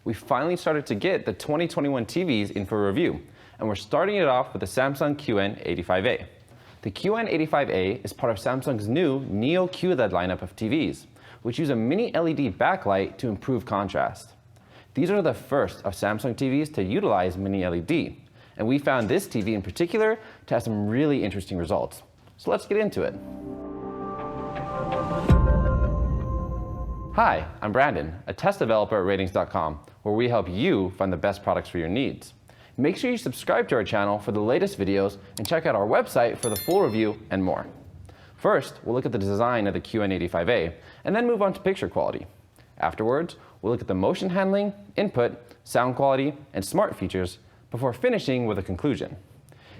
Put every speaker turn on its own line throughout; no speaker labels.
we finally started to get the 2021 TVs in for review, and we're starting it off with the Samsung QN85A. The QN85A is part of Samsung's new Neo QLED lineup of TVs, which use a mini LED backlight to improve contrast. These are the first of Samsung TVs to utilize mini LED, and we found this TV in particular to have some really interesting results. So let's get into it. Hi, I'm Brandon, a test developer at Ratings.com, where we help you find the best products for your needs. Make sure you subscribe to our channel for the latest videos and check out our website for the full review and more. First, we'll look at the design of the QN85A and then move on to picture quality. Afterwards, we'll look at the motion handling, input, sound quality, and smart features before finishing with a conclusion.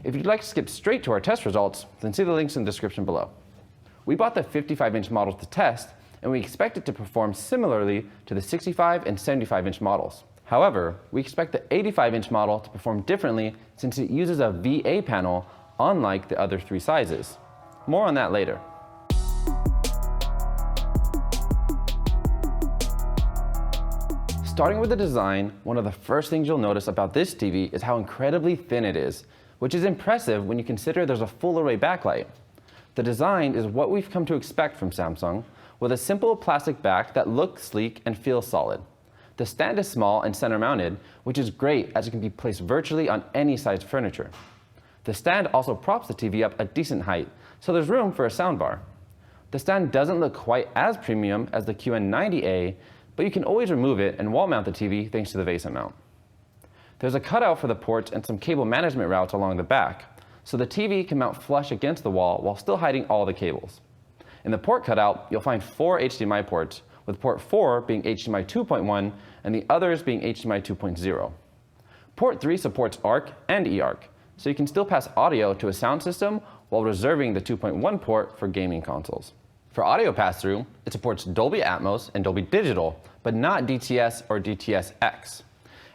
If you'd like to skip straight to our test results, then see the links in the description below. We bought the 55-inch model to test, and we expect it to perform similarly to the 65 and 75-inch models. However, we expect the 85-inch model to perform differently since it uses a VA panel unlike the other three sizes. More on that later. Starting with the design, one of the first things you'll notice about this TV is how incredibly thin it is, which is impressive when you consider there's a full array backlight. The design is what we've come to expect from Samsung, with a simple plastic back that looks sleek and feels solid. The stand is small and center mounted, which is great as it can be placed virtually on any sized furniture. The stand also props the TV up a decent height, so there's room for a soundbar. The stand doesn't look quite as premium as the QN90A, but you can always remove it and wall mount the TV thanks to the VESA mount. There's a cutout for the ports and some cable management routes along the back, so the TV can mount flush against the wall while still hiding all the cables. In the port cutout, you'll find 4 HDMI ports, with port 4 being HDMI 2.1 and the others being HDMI 2.0. Port 3 supports ARC and eARC, so you can still pass audio to a sound system while reserving the 2.1 port for gaming consoles. For audio pass-through, it supports Dolby Atmos and Dolby Digital, but not DTS or DTS-X.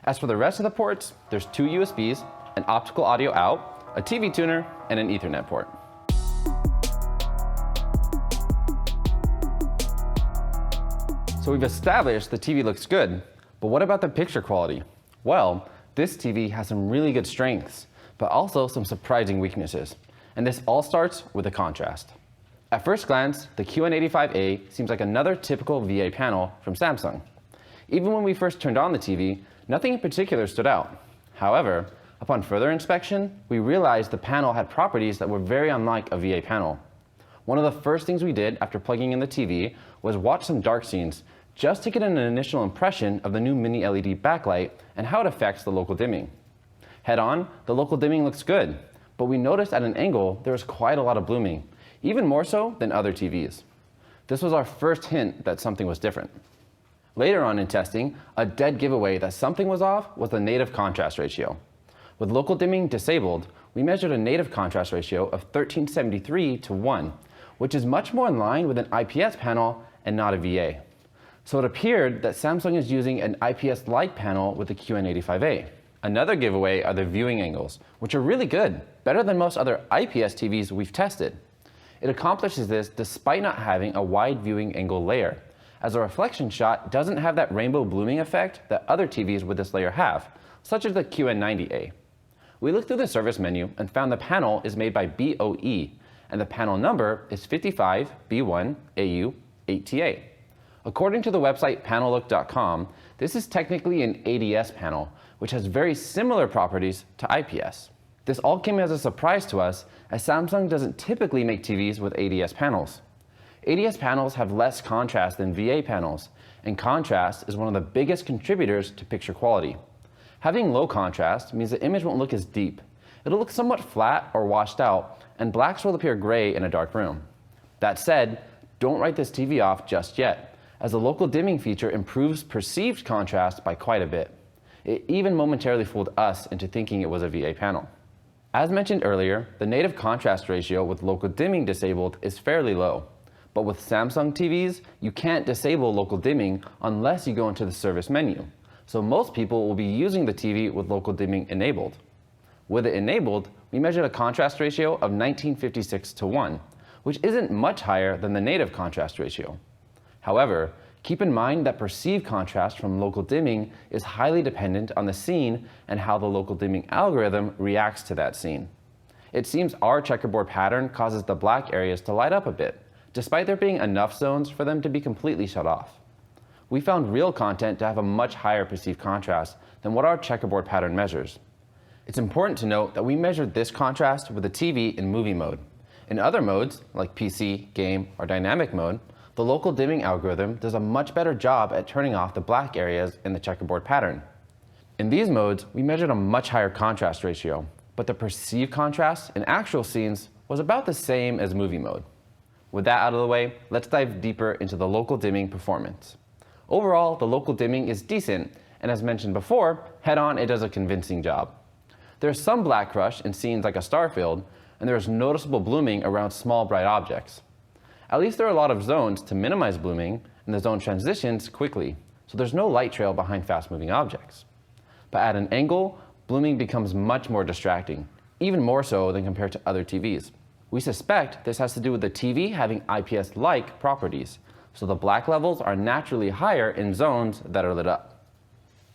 As for the rest of the ports, there's 2 USBs, an optical audio out, a TV tuner, and an Ethernet port. So we've established the TV looks good, but what about the picture quality? Well, this TV has some really good strengths, but also some surprising weaknesses. And this all starts with the contrast. At first glance, the QN85A seems like another typical VA panel from Samsung. Even when we first turned on the TV, nothing in particular stood out. However, upon further inspection, we realized the panel had properties that were very unlike a VA panel. One of the first things we did after plugging in the TV was watch some dark scenes just to get an initial impression of the new mini LED backlight and how it affects the local dimming. Head on, the local dimming looks good, but we noticed at an angle there was quite a lot of blooming, even more so than other TVs. This was our first hint that something was different. Later on in testing, a dead giveaway that something was off was the native contrast ratio. With local dimming disabled, we measured a native contrast ratio of 1373:1, which is much more in line with an IPS panel and not a VA. So it appeared that Samsung is using an IPS-like panel with the QN85A. Another giveaway are the viewing angles, which are really good, better than most other IPS TVs we've tested. It accomplishes this despite not having a wide viewing angle layer, as a reflection shot doesn't have that rainbow blooming effect that other TVs with this layer have, such as the QN90A. We looked through the service menu and found the panel is made by BOE, and the panel number is 55B1AU8TA. According to the website panellook.com, this is technically an ADS panel, which has very similar properties to IPS. This all came as a surprise to us, as Samsung doesn't typically make TVs with ADS panels. ADS panels have less contrast than VA panels, and contrast is one of the biggest contributors to picture quality. Having low contrast means the image won't look as deep. It'll look somewhat flat or washed out, and blacks will appear gray in a dark room. That said, don't write this TV off just yet, as the local dimming feature improves perceived contrast by quite a bit. It even momentarily fooled us into thinking it was a VA panel. As mentioned earlier, the native contrast ratio with local dimming disabled is fairly low. But with Samsung TVs, you can't disable local dimming unless you go into the service menu. So most people will be using the TV with local dimming enabled. With it enabled, we measured a contrast ratio of 1956:1, which isn't much higher than the native contrast ratio. However, Keep in mind that perceived contrast from local dimming is highly dependent on the scene and how the local dimming algorithm reacts to that scene. It seems our checkerboard pattern causes the black areas to light up a bit, despite there being enough zones for them to be completely shut off. We found real content to have a much higher perceived contrast than what our checkerboard pattern measures. It's important to note that we measured this contrast with the TV in movie mode. In other modes, like PC, game, or dynamic mode, the local dimming algorithm does a much better job at turning off the black areas in the checkerboard pattern. In these modes, we measured a much higher contrast ratio, but the perceived contrast in actual scenes was about the same as movie mode. With that out of the way, let's dive deeper into the local dimming performance. Overall, the local dimming is decent, and as mentioned before, head-on it does a convincing job. There's some black rush in scenes like a Starfield, and there is noticeable blooming around small bright objects. At least there are a lot of zones to minimize blooming, and the zone transitions quickly, so there's no light trail behind fast-moving objects. But at an angle, blooming becomes much more distracting, even more so than compared to other TVs. We suspect this has to do with the TV having IPS-like properties, so the black levels are naturally higher in zones that are lit up.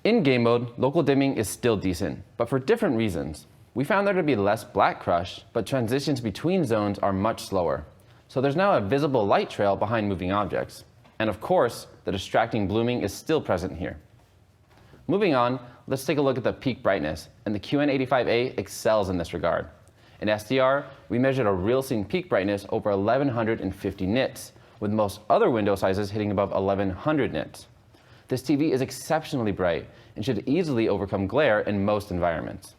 In game mode, local dimming is still decent, but for different reasons. We found there to be less black crush, but transitions between zones are much slower. So there's now a visible light trail behind moving objects. And of course, the distracting blooming is still present here. Moving on, let's take a look at the peak brightness, and the QN85A excels in this regard. In SDR, we measured a real scene peak brightness over 1150 nits, with most other window sizes hitting above 1100 nits. This TV is exceptionally bright and should easily overcome glare in most environments.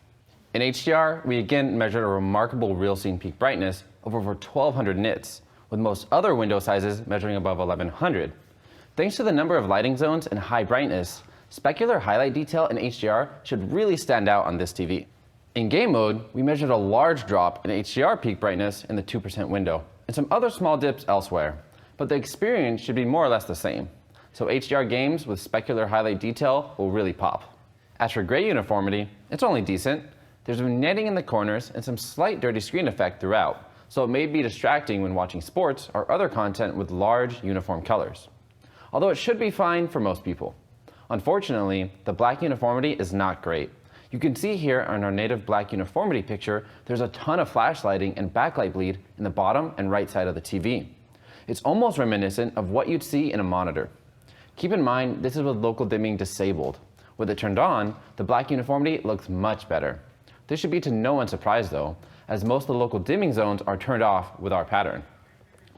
In HDR, we again measured a remarkable real scene peak brightness of over 1200 nits, with most other window sizes measuring above 1100. Thanks to the number of lighting zones and high brightness, specular highlight detail in HDR should really stand out on this TV. In game mode, we measured a large drop in HDR peak brightness in the 2% window, and some other small dips elsewhere, but the experience should be more or less the same. So HDR games with specular highlight detail will really pop. As for gray uniformity, it's only decent. There's vignetting in the corners and some slight dirty screen effect throughout, so it may be distracting when watching sports or other content with large uniform colors. Although it should be fine for most people. Unfortunately, the black uniformity is not great. You can see here on our native black uniformity picture, there's a ton of flashlighting and backlight bleed in the bottom and right side of the TV. It's almost reminiscent of what you'd see in a monitor. Keep in mind, this is with local dimming disabled. With it turned on, the black uniformity looks much better. This should be to no one's surprise though, as most of the local dimming zones are turned off with our pattern.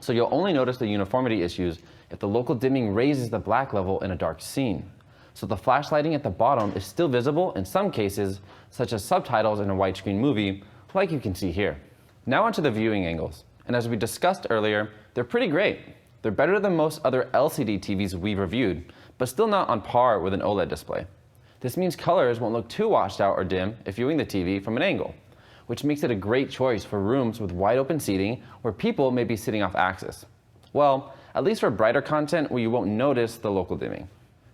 So you'll only notice the uniformity issues if the local dimming raises the black level in a dark scene. So the flashlighting at the bottom is still visible in some cases, such as subtitles in a widescreen movie, like you can see here. Now onto the viewing angles. And as we discussed earlier, they're pretty great. They're better than most other LCD TVs we've reviewed, but still not on par with an OLED display. This means colors won't look too washed out or dim if viewing the TV from an angle, which makes it a great choice for rooms with wide open seating where people may be sitting off axis. Well, at least for brighter content where you won't notice the local dimming.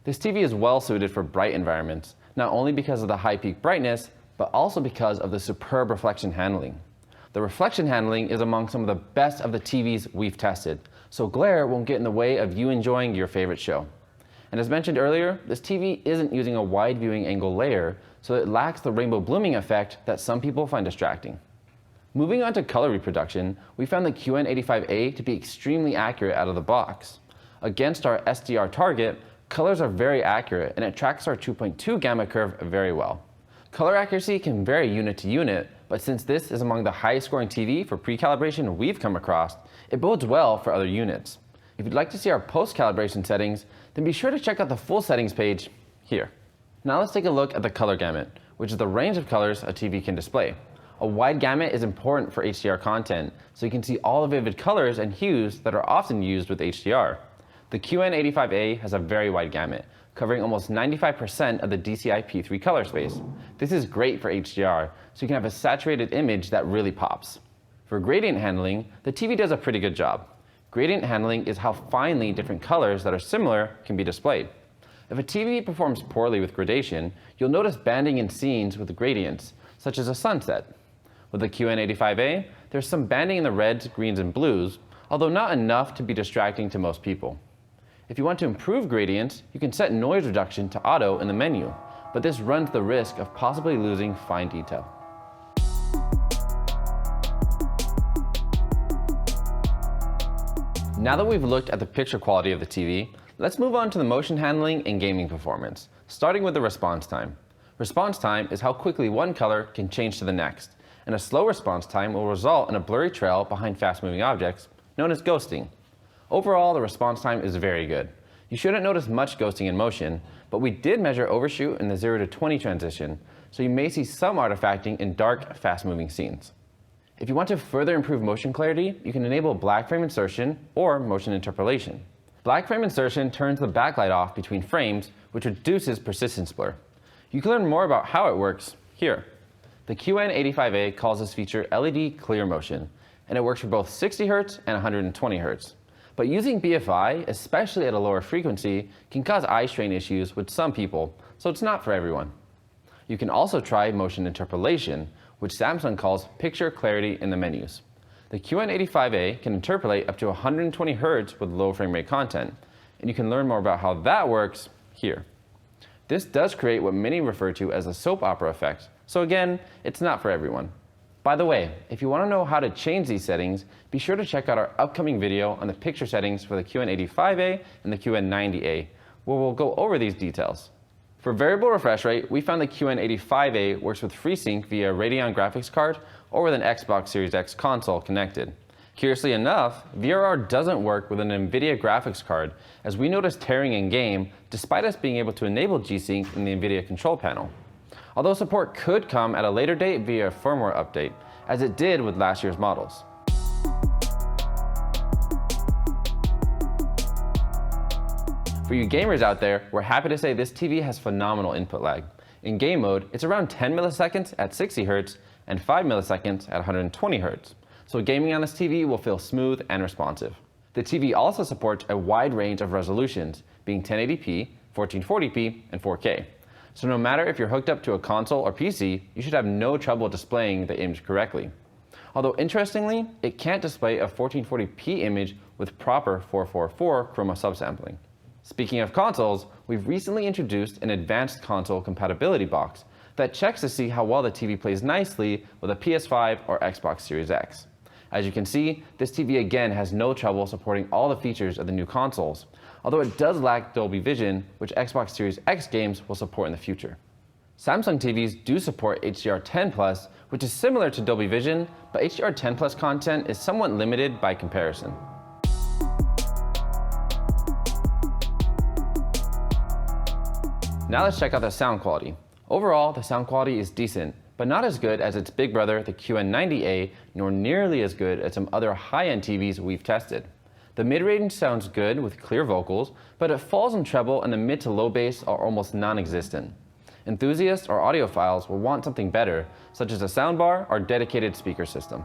This TV is well suited for bright environments, not only because of the high peak brightness, but also because of the superb reflection handling. The reflection handling is among some of the best of the TVs we've tested, so glare won't get in the way of you enjoying your favorite show. And as mentioned earlier, this TV isn't using a wide viewing angle layer, so it lacks the rainbow blooming effect that some people find distracting. Moving on to color reproduction, we found the QN85A to be extremely accurate out of the box. Against our SDR target, colors are very accurate and it tracks our 2.2 gamma curve very well. Color accuracy can vary unit to unit, but since this is among the highest scoring TV for pre-calibration we've come across, it bodes well for other units. If you'd like to see our post-calibration settings, then be sure to check out the full settings page here. Now let's take a look at the color gamut, which is the range of colors a TV can display. A wide gamut is important for HDR content, so you can see all the vivid colors and hues that are often used with HDR. The QN85A has a very wide gamut, covering almost 95% of the DCI P3 color space. This is great for HDR, so you can have a saturated image that really pops. For gradient handling, the TV does a pretty good job. Gradient handling is how finely different colors that are similar can be displayed. If a TV performs poorly with gradation, you'll notice banding in scenes with gradients, such as a sunset. With the QN85A, there's some banding in the reds, greens, and blues, although not enough to be distracting to most people. If you want to improve gradients, you can set noise reduction to auto in the menu, but this runs the risk of possibly losing fine detail. Now that we've looked at the picture quality of the TV, let's move on to the motion handling and gaming performance, starting with the response time. Response time is how quickly one color can change to the next, and a slow response time will result in a blurry trail behind fast-moving objects, known as ghosting. Overall, the response time is very good. You shouldn't notice much ghosting in motion, but we did measure overshoot in the 0 to 20 transition, so you may see some artifacting in dark, fast-moving scenes. If you want to further improve motion clarity, you can enable black frame insertion or motion interpolation. Black frame insertion turns the backlight off between frames, which reduces persistence blur. You can learn more about how it works here. The QN85A calls this feature LED clear motion, and it works for both 60 Hz and 120 Hz. But using BFI, especially at a lower frequency, can cause eye strain issues with some people, so it's not for everyone. You can also try motion interpolation, which Samsung calls picture clarity in the menus. The QN85A can interpolate up to 120 Hz with low frame rate content, and you can learn more about how that works here. This does create what many refer to as a soap opera effect, so again, it's not for everyone. By the way, if you want to know how to change these settings, be sure to check out our upcoming video on the picture settings for the QN85A and the QN90A, where we'll go over these details. For variable refresh rate, we found the QN85A works with FreeSync via Radeon graphics card or with an Xbox Series X console connected. Curiously enough, VRR doesn't work with an NVIDIA graphics card, as we noticed tearing in game despite us being able to enable G-Sync in the NVIDIA control panel. Although support could come at a later date via a firmware update, as it did with last year's models. For you gamers out there, we're happy to say this TV has phenomenal input lag. In game mode, it's around 10 milliseconds at 60 Hz and 5 milliseconds at 120 Hz, so gaming on this TV will feel smooth and responsive. The TV also supports a wide range of resolutions, being 1080p, 1440p, and 4K. So no matter if you're hooked up to a console or PC, you should have no trouble displaying the image correctly. Although interestingly, it can't display a 1440p image with proper 444 chroma subsampling. Speaking of consoles, we've recently introduced an advanced console compatibility box that checks to see how well the TV plays nicely with a PS5 or Xbox Series X. As you can see, this TV again has no trouble supporting all the features of the new consoles, although it does lack Dolby Vision, which Xbox Series X games will support in the future. Samsung TVs do support HDR10+, which is similar to Dolby Vision, but HDR10+ content is somewhat limited by comparison. Now let's check out the sound quality. Overall, the sound quality is decent, but not as good as its big brother, the QN90A, nor nearly as good as some other high-end TVs we've tested. The mid-range sounds good with clear vocals, but it falls in treble and the mid to low bass are almost non-existent. Enthusiasts or audiophiles will want something better, such as a soundbar or dedicated speaker system.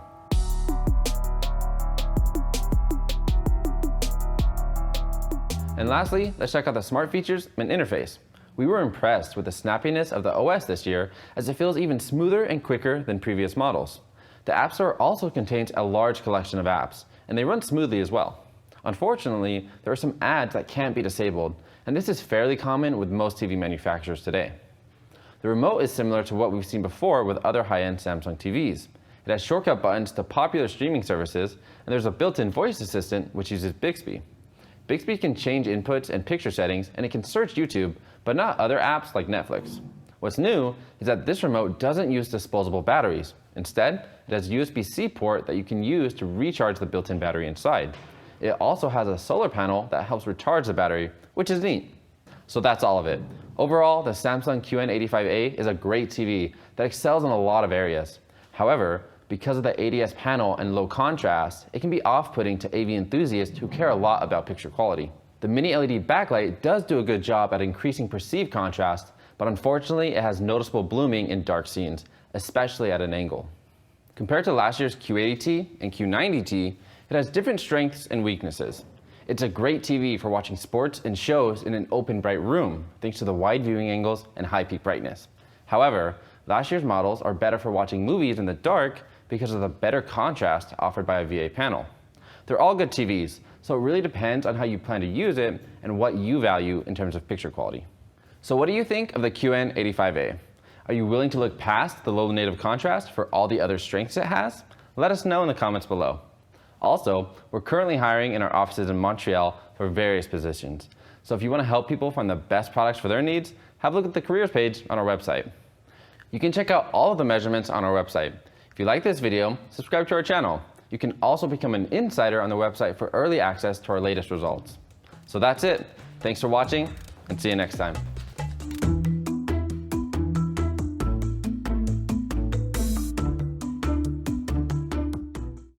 And lastly, let's check out the smart features and interface. We were impressed with the snappiness of the OS this year, as it feels even smoother and quicker than previous models. The App Store also contains a large collection of apps, and they run smoothly as well. Unfortunately, there are some ads that can't be disabled, and this is fairly common with most TV manufacturers today. The remote is similar to what we've seen before with other high-end Samsung TVs. It has shortcut buttons to popular streaming services, and there's a built-in voice assistant which uses Bixby. Bixby can change inputs and picture settings, and it can search YouTube, but not other apps like Netflix. What's new is that this remote doesn't use disposable batteries. Instead, it has a USB-C port that you can use to recharge the built-in battery inside. It also has a solar panel that helps recharge the battery, which is neat. So that's all of it. Overall, the Samsung QN85A is a great TV that excels in a lot of areas. However, because of the ADS panel and low contrast, it can be off-putting to AV enthusiasts who care a lot about picture quality. The mini LED backlight does do a good job at increasing perceived contrast, but unfortunately it has noticeable blooming in dark scenes, especially at an angle. Compared to last year's Q80T and Q90T, it has different strengths and weaknesses. It's a great TV for watching sports and shows in an open, bright room, thanks to the wide viewing angles and high peak brightness. However, last year's models are better for watching movies in the dark because of the better contrast offered by a VA panel. They're all good TVs, So it really depends on how you plan to use it and what you value in terms of picture quality. So what do you think of the QN85A? Are you willing to look past the low native contrast for all the other strengths it has? Let us know in the comments below. Also, we're currently hiring in our offices in Montreal for various positions. So if you want to help people find the best products for their needs, have a look at the careers page on our website. You can check out all of the measurements on our website. If you like this video, subscribe to our channel. You can also become an insider on the website for early access to our latest results. So that's it. Thanks for watching, and see you next time.